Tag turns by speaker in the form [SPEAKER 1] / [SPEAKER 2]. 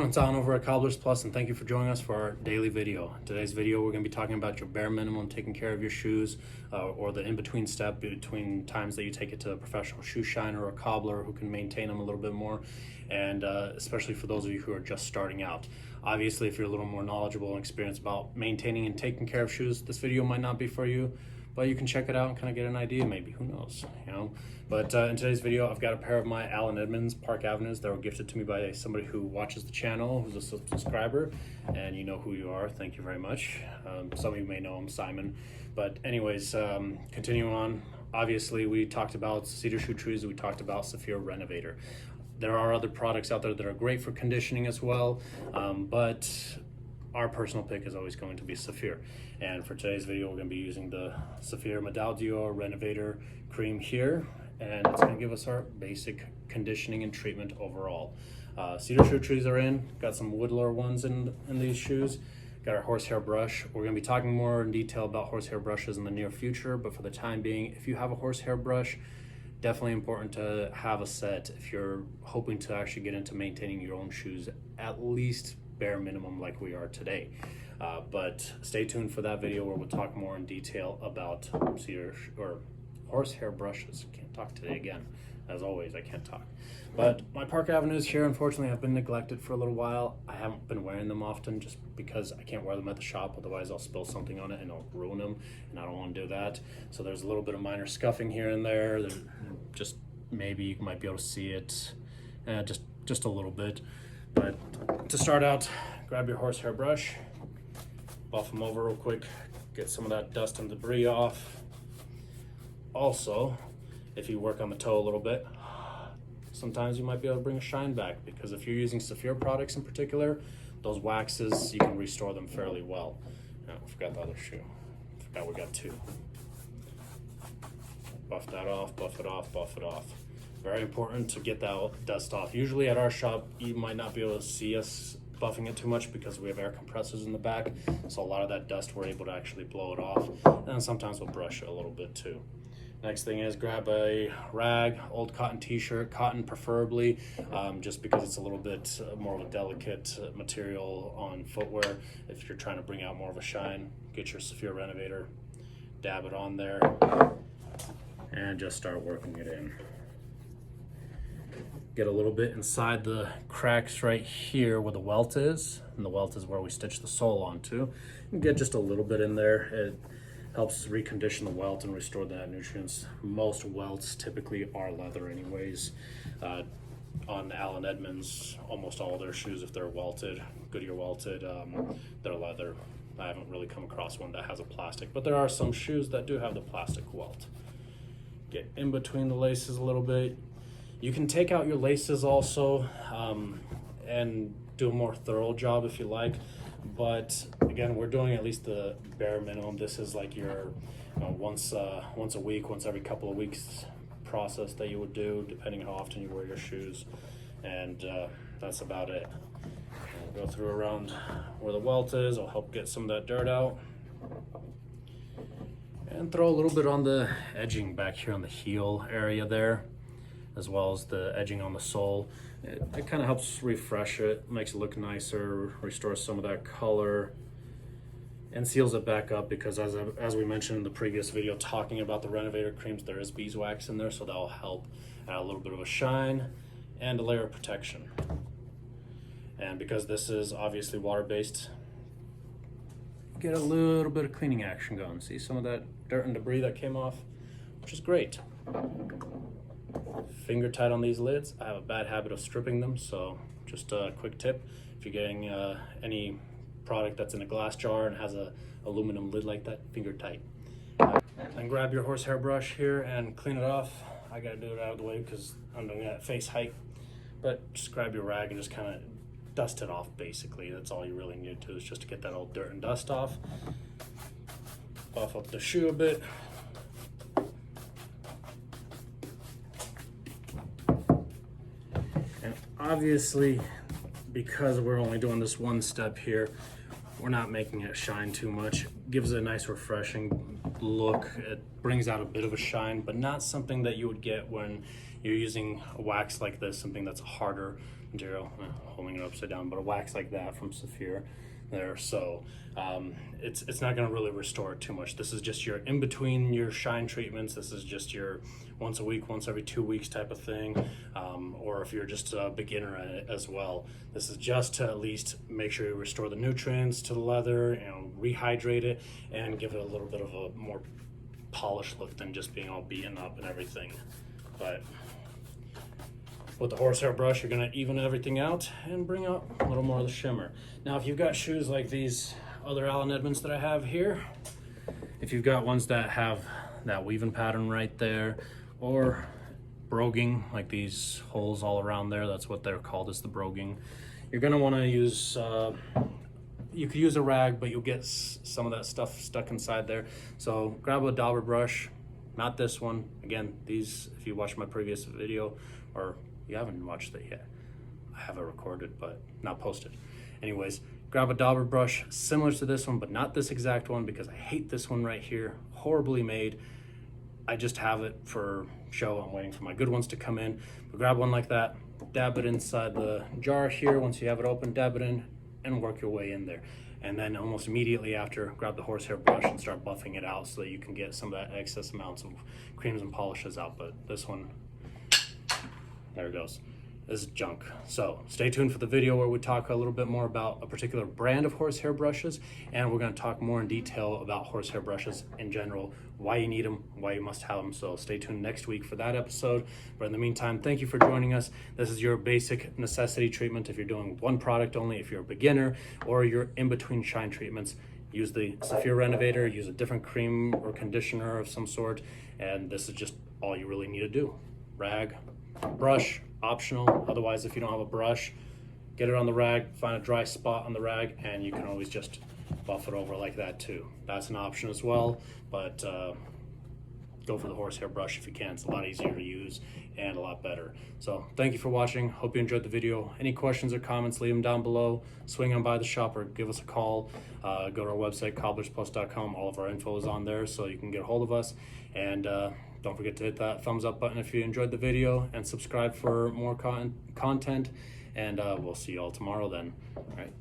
[SPEAKER 1] everyone, it's Anwar at Cobblers Plus, and thank you for joining us for our daily video. In today's video, we're going to be talking about your bare minimum, taking care of your shoes, or the in-between step between times that you take it to a professional shoe shiner or a cobbler who can maintain them a little bit more, and especially for those of you who are just starting out. Obviously, if you're a little more knowledgeable and experienced about maintaining and taking care of shoes, this video might not be for you, but you can check it out and kind of get an idea, maybe, who knows, you know. But in today's video, I've got a pair of my Allen Edmonds Park Avenues that were gifted to me by somebody who watches the channel, who's a subscriber, and you know who you are. Thank you very much. Some of you may know him, Simon. But anyways, continuing on, obviously we talked about cedar shoe trees, we talked about Saphir Renovator. There are other products out there that are great for conditioning as well, but our personal pick is always going to be Saphir. And for today's video, we're going to be using the Saphir Medaille Renovator cream here, and it's going to give us our basic conditioning and treatment overall. Cedar shoe trees are in, got some woodler ones in these shoes, got our horsehair brush. We're going to be talking more in detail about horsehair brushes in the near future, but for the time being, if you have a horsehair brush, definitely important to have a set if you're hoping to actually get into maintaining your own shoes, at least bare minimum like we are today. But stay tuned for that video where we'll talk more in detail about cedar or horsehair brushes. Can't talk today again. As always, I can't talk. But my Park Avenues here, unfortunately, have been neglected for a little while. I haven't been wearing them often just because I can't wear them at the shop. Otherwise, I'll spill something on it and I'll ruin them, and I don't want to do that. So there's a little bit of minor scuffing here and there. There's just maybe you might be able to see it, just a little bit. But to start out, grab your horsehair brush, buff them over real quick, get some of that dust and debris off. Also, if you work on the toe a little bit, sometimes you might be able to bring a shine back, because if you're using Saphir products in particular, those waxes, you can restore them fairly well. Now, I forgot the other shoe. I forgot we got two. Buff that off, buff it off, buff it off. Very important to get that dust off. Usually at our shop, you might not be able to see us buffing it too much because we have air compressors in the back. So a lot of that dust, we're able to actually blow it off. And sometimes we'll brush it a little bit too. Next thing is grab a rag, old cotton t-shirt, cotton preferably, just because it's a little bit more of a delicate material on footwear. If you're trying to bring out more of a shine, get your Saphir Renovator, dab it on there, and just start working it in. Get a little bit inside the cracks right here where the welt is, and the welt is where we stitch the sole onto. And get just a little bit in there. It helps recondition the welt and restore the nutrients. Most welts typically are leather anyways. On Allen Edmonds, almost all their shoes, if they're welted, Goodyear welted, they're leather. I haven't really come across one that has a plastic, but there are some shoes that do have the plastic welt. Get in between the laces a little bit. You can take out your laces also and do a more thorough job if you like. But again, we're doing at least the bare minimum. This is like your once a week, once every couple of weeks process that you would do, depending on how often you wear your shoes. And that's about it. We'll go through around where the welt is. I'll help get some of that dirt out. And throw a little bit on the edging back here on the heel area there, as well as the edging on the sole. It kind of helps refresh it, makes it look nicer, restores some of that color, and seals it back up, because as we mentioned in the previous video talking about the Renovator creams, there is beeswax in there, so that'll help add a little bit of a shine and a layer of protection. And because this is obviously water-based, get a little bit of cleaning action going. See some of that dirt and debris that came off, which is great. Finger tight on these lids. I have a bad habit of stripping them, so just a quick tip: if you're getting any product that's in a glass jar and has a aluminum lid like that, finger tight. And grab your horsehair brush here and clean it off. I gotta do it out of the way because I'm doing it at face height, but just grab your rag and just kind of dust it off. Basically, that's all you really need to do, is just to get that old dirt and dust off. Buff up the shoe a bit. Obviously, because we're only doing this one step here, we're not making it shine too much. It gives it a nice refreshing look. It brings out a bit of a shine, but not something that you would get when you're using a wax like this, something that's harder, material, holding it upside down, but a wax like that from Saphir there. So it's not going to really restore it too much. This is just your in between your shine treatments. This is just your once a week, once every 2 weeks type of thing, or if you're just a beginner at it as well, this is just to at least make sure you restore the nutrients to the leather, you know, rehydrate it and give it a little bit of a more polished look than just being all beaten up and everything. But with the horsehair brush, you're gonna even everything out and bring out a little more of the shimmer. Now, if you've got shoes like these other Allen Edmonds that I have here, if you've got ones that have that weaving pattern right there, or broguing, like these holes all around there, that's what they're called, is the broguing. You're gonna wanna use, you could use a rag, but you'll get some of that stuff stuck inside there. So grab a dauber brush, not this one. Again, these, if you watched my previous video, or you haven't watched it yet, I have it recorded but not posted. Anyways, grab a dauber brush similar to this one, but not this exact one, because I hate this one right here, horribly made. I just have it for show. I'm waiting for my good ones to come in. But grab one like that, dab it inside the jar here. Once you have it open, dab it in and work your way in there. And then almost immediately after, grab the horsehair brush and start buffing it out so that you can get some of that excess amounts of creams and polishes out. But this one, there it goes. This is junk. So stay tuned for the video where we talk a little bit more about a particular brand of horsehair brushes, and we're going to talk more in detail about horsehair brushes in general, why you need them, why you must have them. So stay tuned next week for that episode. But in the meantime, thank you for joining us. This is your basic necessity treatment if you're doing one product only, if you're a beginner, or you're in between shine treatments. Use the Saphir Renovator, use a different cream or conditioner of some sort, and this is just all you really need to do. Rag, brush, optional. Otherwise, if you don't have a brush, get it on the rag, find a dry spot on the rag, and you can always just buff it over like that too. That's an option as well, but go for the horsehair brush if you can. It's a lot easier to use and a lot better. So thank you for watching. Hope you enjoyed the video. Any questions or comments, leave them down below. Swing on by the shop or give us a call. Go to our website, CobblersPlusCO. All of our info is on there, so you can get a hold of us. And don't forget to hit that thumbs up button if you enjoyed the video, and subscribe for more content. And we'll see you all tomorrow then. All right.